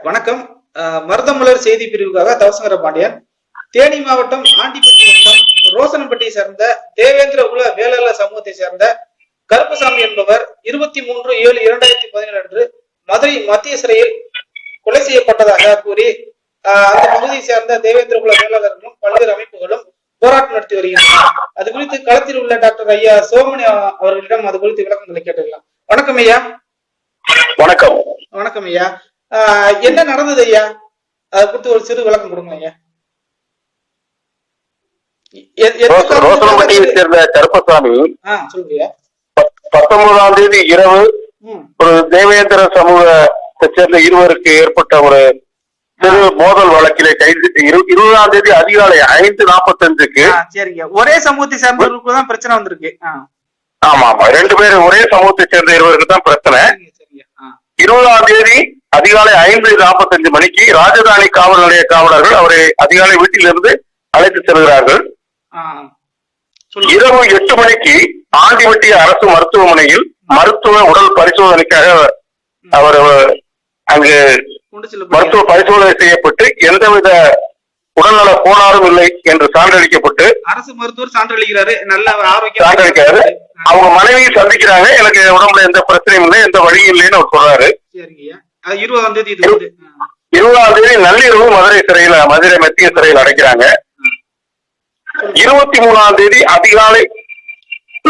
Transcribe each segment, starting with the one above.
வணக்கம். மருதமலர் செய்தி பிரிவுக்காக தவசங்கர பாண்டியன். தேனி மாவட்டம் ஆண்டிப்பட்டி வட்டம் ரோசனப்பட்டியை சேர்ந்த தேவேந்திர குல வேளாளர் சமூகத்தை சேர்ந்த கருப்பசாமி என்பவர் 23/7/2017 அன்று மதுரை மத்திய சிறையில் கொலை செய்யப்பட்டதாக கூறி அந்த பகுதியை சேர்ந்த தேவேந்திர குல வேளாளர்களும் பல்வேறு அமைப்புகளும் போராட்டம் நடத்தி வருகின்றனர். அது குறித்து களத்தில் உள்ள டாக்டர் ஐயா சோமனி அவர்களிடம் அது குறித்து விளக்கங்களை கேட்டுக்கலாம். வணக்கம் ஐயா. வணக்கம். வணக்கம் ஐயா. என்ன நடந்தது ஐயா? அதை குறித்து ஒரு சிறு விளக்கம் கொடுங்க ஐயா. ரோசனப்பட்டியை சேர்ந்த கருப்பசாமி சொல்லுங்க. 19ஆம் தேதி இரவு ஒரு தேவேந்திர சமூகத்தை சேர்ந்த இருவருக்கு ஏற்பட்ட ஒரு சிறு மோதல் வழக்கிலே கைது 20ஆம் தேதி அதிகாலை 5:45க்கு. சரிங்க. ஒரே சமூகத்தை சேர்ந்தவர்களுக்கு தான் பிரச்சனை வந்திருக்கு. ஆமா ஆமா, 2 பேரும் ஒரே சமூகத்தை சேர்ந்த இருவருக்கு தான் பிரச்சனை. 20ஆம் தேதி அதிகாலை 5:45 மணிக்கு ராஜதானி காவல் நிலைய காவலர்கள் அவரை அதிகாலை வீட்டிலிருந்து அழைத்து செல்கிறார்கள். இரவு 8 மணிக்கு ஆண்டிப்பட்டி அரசு மருத்துவமனையில் மருத்துவ உடல் பரிசோதனைக்காக அவர் அங்கு மருத்துவ பரிசோதனை செய்யப்பட்டு எந்தவித உடல்நல கோளாறும் இல்லை என்று சான்றளிக்கப்பட்டு அரசு மருத்துவர் சான்றளிக்கிறாரு. நல்ல சான்றளிக்கிறாரு. அவங்க மனைவியை சந்திக்கிறாங்க. எனக்கு உடம்புல எந்த பிரச்சனையும் இல்லை, எந்த வழியும் இல்லைன்னு அவர் சொல்றாரு. 20ஆம் தேதி நள்ளிரவு மதுரை மத்திய சிறையில் அடைக்கிறாங்க. 23ஆம் தேதி அதிகாலை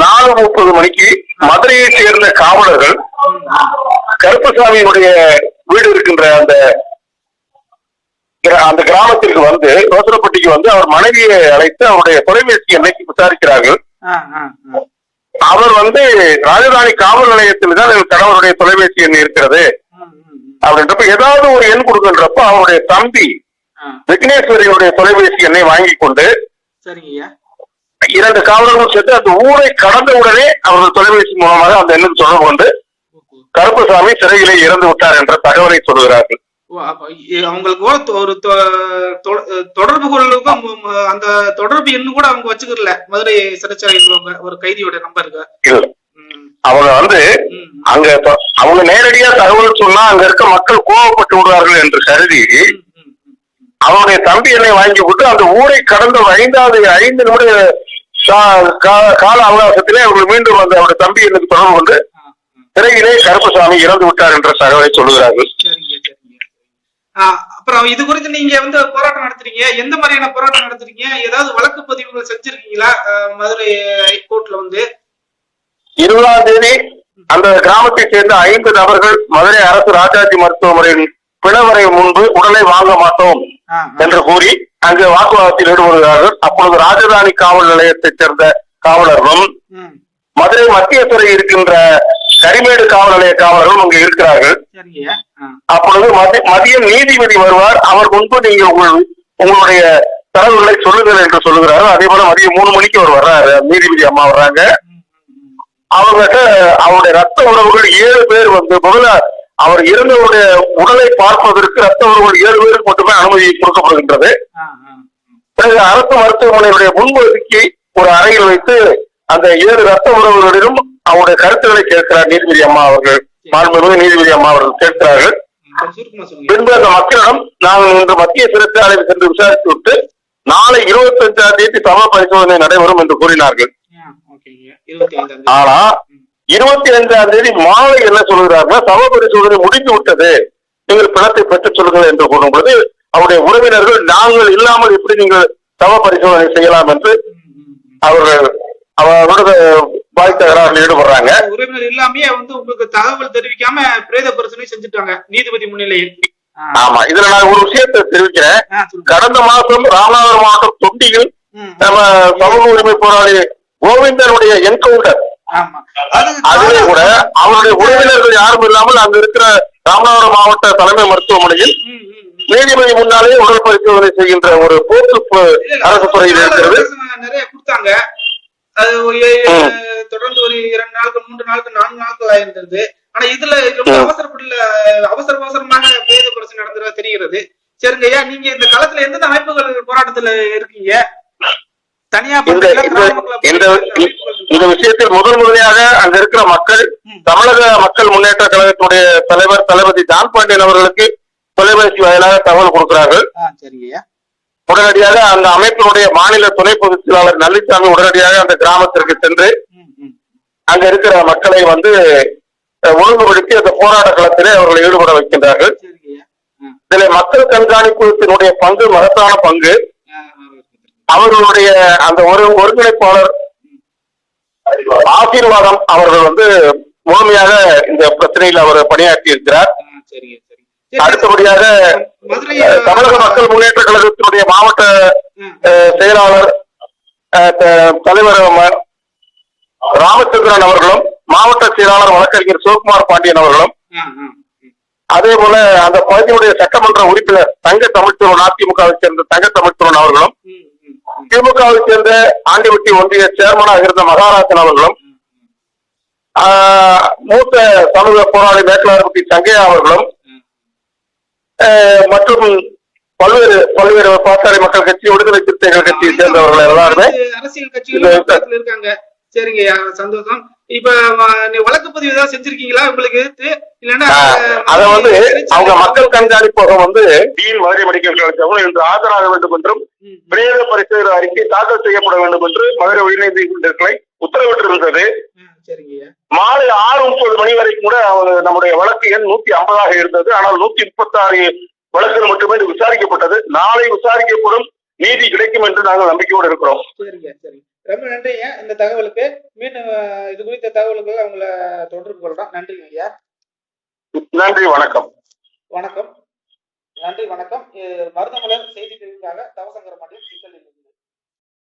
4:30 மணிக்கு மதுரையை சேர்ந்த காவலர்கள் கருப்பசாமியினுடைய வீடு இருக்கின்ற அந்த கிராமத்திற்கு வந்து ரோசனப்பட்டிக்கு வந்து அவர் மனைவியை அழைத்து அவருடைய தொலைபேசி எண்ணை விசாரிக்கிறார்கள். அவர் வந்து ராஜதானி காவல் நிலையத்தில் தான் என் கணவருடைய தொலைபேசி எண் இருக்கிறது அப்படின்றப்ப ஏதாவது ஒரு எண் கொடுக்கின்றப்ப அவருடைய தம்பி விக்னேஸ்வரியுடைய தொலைபேசி எண்ணை வாங்கி கொண்டு 2 காவலர்களும் சேர்த்து அந்த ஊரை கடந்த உடனே அவர்கள் தொலைபேசி மூலமாக அந்த எண்ணுக்கு தொடர்பு கொண்டு கருப்பசாமி சிறையிலே இறந்து விட்டார் என்ற தகவலை சொல்லுகிறார்கள். அவங்களுக்கு ஒரு தொடர்பு கொள்ளுக்கும் அந்த தொடர்பு எண்ணு கூட அவங்க வச்சுக்கல. மதுரை சிறைச்சாலையில் ஒரு கைதியோட நம்பர் இல்ல. அவங்க வந்து அவங்க நேரடியா தகவல் சொன்னா அங்க இருக்க மக்கள் கோபப்பட்டு விடுவார்கள் என்று கருதி அவனுடைய தம்பி எண்ணை வாங்கி விட்டு அந்த ஊரை கடந்த 5 நிமிட கால அவகாசத்திலே அவர்கள் மீண்டும் அந்த அவருடைய தம்பி எண்ணுக்கு தொடர்பு கொண்டு சிறையிலே கருப்பசாமி இறந்து விட்டார் என்ற தகவலை சொல்லுகிறார்கள். அப்புறம் இது குறித்து நீங்க வந்து போராட்டம் நடத்துறீங்க. எந்த மாதிரியான போராட்டம் நடத்துறீங்க? ஏதாவது வழக்கு பதிவுகள் செஞ்சிருக்கீங்களா? மதுரை ஹைகோர்ட்ல வந்து 20ஆம் தேதி அந்த கிராமத்தை சேர்ந்த 5 நபர்கள் மதுரை அரசு ராஜாஜி மருத்துவமனையின் பிணவரை முன்பு உடலை வாங்க மாட்டோம் என்று கூறி அங்கு வாக்குவாதத்தில் ஈடுபடுகிறார்கள். அப்பொழுது ராஜதானி காவல் நிலையத்தை சேர்ந்த காவலர்களும் மதுரை மத்திய சிறை இருக்கின்ற கரிமேடு காவல் நிலைய காவலர்களும் அங்கு இருக்கிறார்கள். அப்பொழுது மதியம் நீதிபதி வருவார். அவர் முன்பு நீங்க உங்களுடைய தரவுகளை சொல்லுங்கள் என்று சொல்லுகிறார்கள். அதே போல மதியம் 3 மணிக்கு அவர் வர்றாரு. நீதிபதி அம்மா வர்றாங்க. அவங்ககிட்ட அவருடைய ரத்த உறவுகள் 7 பேர் வந்து முதல்ல அவர் இறந்தவருடைய உடலை பார்ப்பதற்கு ரத்த உறவுகள் 7 பேருக்கு மட்டுமே அனுமதி கொடுக்கப்படுகின்றது. பிறகு அரசு மருத்துவமனையுடைய முன்வதுக்கி ஒரு அறையில் வைத்து அந்த 7 ரத்த உறவுகளிடம் அவருடைய கருத்துக்களை கேட்கிறார் நீதிபதி அம்மா அவர்கள். மாண்புமிகு நீதிபதி அம்மா அவர்கள் கேட்கிறார்கள். பின்பு அந்த மக்களிடம் நாங்கள் இன்று மத்திய சிறைச்சாலையில் சென்று விசாரித்து விட்டு நாளை 25ஆம் தேதி சம பரிசோதனை நடைபெறும் என்று கூறினார்கள். ஆனா 25ஆம் தேதி மாலை என்ன சொல்கிறார்கள்? சம பரிசோதனை முடிந்து விட்டது, நீங்கள் பிணத்தை பெற்றுச் சொல்லுங்கள் என்று கூறும்போது அவருடைய உறவினர்கள் நாங்கள் இல்லாமல் எப்படி நீங்கள் சம பரிசோதனை செய்யலாம் என்று அவர்கள் அவரோட வாய் தகராறில் ஈடுபடுறாங்க. உறவினர் இல்லாமே வந்து உங்களுக்கு தகவல் தெரிவிக்காம பிரேத பரிசோதனை செஞ்சுட்டாங்க நீதிபதி முன்னிலையில். ஆமா, இதுல நான் ஒரு விஷயத்தை தெரிவிக்கிறேன். கடந்த மாசம் ராமநாதபுரம் மாவட்டம் தொண்டியில் நம்ம சமூக உரிமை போராளி கோவிந்தனுடைய என்கவுண்டர், அதிலே கூட அவருடைய உறவினர்கள் யாரும் இல்லாமல் அங்க இருக்கிற ராமநாதபுரம் மாவட்ட தலைமை மருத்துவமனையில் நீதிபதி முன்னாலே உடல் பரிசோதனை செய்கின்ற ஒரு போக்கு அரசு துறையில் இருக்கிறது. நிறைய கொடுத்தாங்க. அது தொடர்ந்து ஒரு 2 நாளுக்கு 3 நாளுக்கு 4 நாளுக்கு ஆயிருந்தது. ஆனா இதுல ரொம்ப அவசரமாக பிரேத பரிசோதனை நடந்ததா தெரிகிறது. சரிங்க ஐயா, நீங்க இந்த காலத்துல எந்தெந்த அமைப்புகள் போராட்டத்துல இருக்கீங்க? தனியா இந்த விஷயத்தில் முதன்முறையாக அங்க இருக்கிற மக்கள் தமிழக மக்கள் முன்னேற்ற கழகத்துடைய தலைவர் தளபதி ஜான் பாண்டியன் அவர்களுக்கு தொலைபேசி வாயிலாக தகவல் கொடுக்கிறார்கள். சரிங்கய்யா. உடனடியாக அந்த அமைப்பினுடைய மாநில துணை பொதுச் செயலாளர் நல்லிசாமி உடனடியாக அந்த கிராமத்திற்கு சென்று அங்க இருக்கிற மக்களை வந்து ஒழுங்குபடுத்தி அந்த போராட்ட களத்திலே அவர்களை ஈடுபட வைக்கின்றார்கள். இதில் மக்கள் கண்காணிப்புத்தினுடைய பங்கு மகத்தான பங்கு. அவர்களுடைய அந்த ஒருங்கிணைப்பாளர் ஆசீர்வாதம் அவர்கள் வந்து முழுமையாக இந்த பிரச்சனையில் அவர் பணியாற்றி இருக்கிறார். அடுத்தபடியாக தமிழக மக்கள் முன்னேற்ற கழகத்தினுடைய மாவட்ட செயலாளர் தலைவர் ராமச்சந்திரன் அவர்களும், மாவட்ட செயலாளர் வழக்கறிஞர் சிவகுமார் பாண்டியன் அவர்களும், அதே போல அந்த பகுதியுடைய சட்டமன்ற உறுப்பினர் தங்க தமிழ்ச்செல்வன், அதிமுகவை சேர்ந்த தங்க தமிழ்ச்செல்வன் அவர்களும், திமுகவை சேர்ந்த ஆண்டிவட்டி ஒன்றிய சேர்மனாக இருந்த மகாராஜன் அவர்களும், மூத்த சமூக போராளி மேற்கலார்பட்டி சங்கையா அவர்களும் மற்றும் பல்வேறு பாட்டாளி மக்கள் கட்சி, விடுதலை சிறுத்தைகள் கட்சியை சேர்ந்தவர்கள் எல்லாருமே அரசியல் கட்சிகள் இருக்காங்க. சரிங்க, சந்தோஷம். இப்ப வழக்கு பதிவு ஏதாவது செஞ்சிருக்கீங்களா உங்களுக்கு? இல்லன்னா அத வந்து அவங்க மக்கள் கண்காணிப்பகம் வந்து டீன் மதுரை மெடிக்கல் காலேஜ் இன்று ஆஜராக வேண்டும் என்றும் பிரேத பரிசோதனை அறிக்கை தாக்கல் செய்யப்பட வேண்டும் என்று மதுரை உயர்நீதிமன்றங்களை உத்தரவிட்டிருந்தது. மாலை 6:30 மணி வரைக்கும் கூட நம்முடைய வழக்கு எண் 150ஆக இருந்தது. ஆனால் 136 வழக்குகள் மட்டுமே விசாரிக்கப்பட்டது. நாளை விசாரிக்கப்படும், நீதி கிடைக்கும் என்று நாங்கள் நம்பிக்கையோடு இருக்கிறோம். சரிங்க, சரி. ரொம்ப நன்றிங்க இந்த தகவலுக்கு. மீண்டும் இது குறித்த தகவலுக்கு அவங்களை தொடர்பு கொள்றோம். நன்றிங்க ஐயா. நன்றி, வணக்கம். வணக்கம், நன்றி, வணக்கம். மருதமலர் செய்தி பிரிவுக்காக தவசங்கர பாண்டியன்.